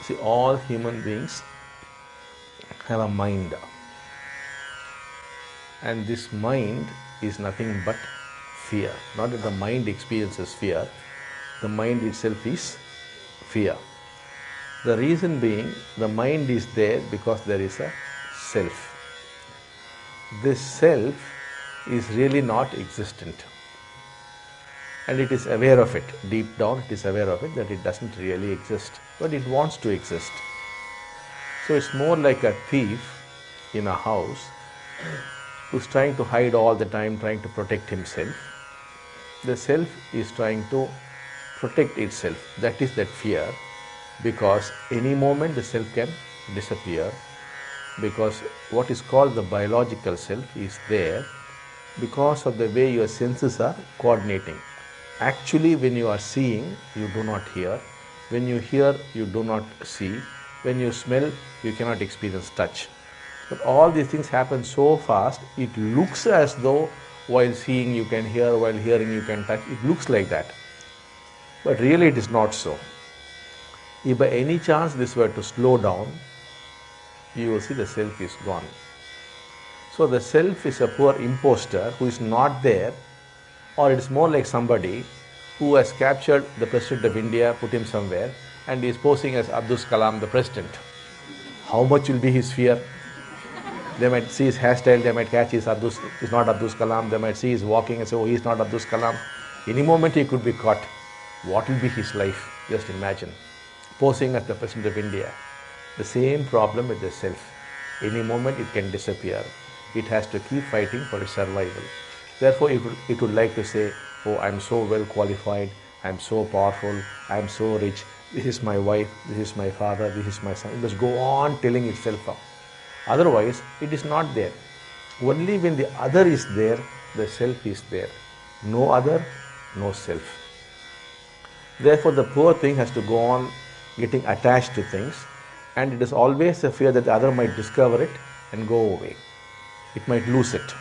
See, all human beings have a mind, and this mind is nothing but fear. Not that the mind experiences fear, the mind itself is fear. The reason being, the mind is there because there is a self. This self is really not existent, and it is aware of it. Deep down it is aware of it, that it doesn't really exist, but it wants to exist. So it's more like a thief in a house who's trying to hide all the time, trying to protect himself. The self is trying to protect itself. That is that fear, because any moment the self can disappear, because what is called the biological self is there because of the way your senses are coordinating. Actually, when you are seeing, you do not hear. When you hear, you do not see. When you smell, you cannot experience touch. But all these things happen so fast, it looks as though while seeing you can hear, while hearing you can touch. It looks like that. But really it is not so. If by any chance this were to slow down, you will see the self is gone. So the self is a poor imposter who is not there, or it is more like somebody who has captured the President of India, put him somewhere, and is posing as Abdul Kalam, the President. How much will be his fear? They might see his hairstyle, they might catch he's not Abdul Kalam, they might see he's walking and say, oh, he's not Abdul Kalam. Any moment he could be caught. What will be his life? Just imagine. Posing as the President of India. The same problem with the self. Any moment it can disappear. It has to keep fighting for its survival. Therefore, it would like to say, oh, I'm so well qualified, I'm so powerful, I'm so rich, this is my wife, this is my father, this is my son. It must go on telling itself up. Otherwise, it is not there. Only when the other is there, the self is there. No other, no self. Therefore, the poor thing has to go on getting attached to things, and it is always a fear that the other might discover it and go away. It might lose it.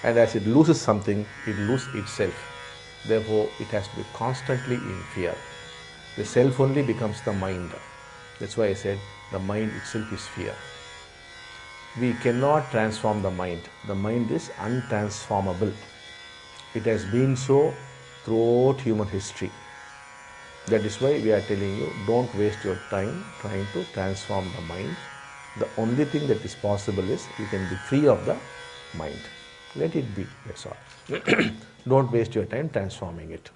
And as it loses something, it loses itself. Therefore, it has to be constantly in fear. The self only becomes the mind. That's why I said the mind itself is fear. We cannot transform the mind. The mind is untransformable. It has been so throughout human history. That is why we are telling you, don't waste your time trying to transform the mind. The only thing that is possible is you can be free of the mind. Let it be, that's all. Don't waste your time transforming it.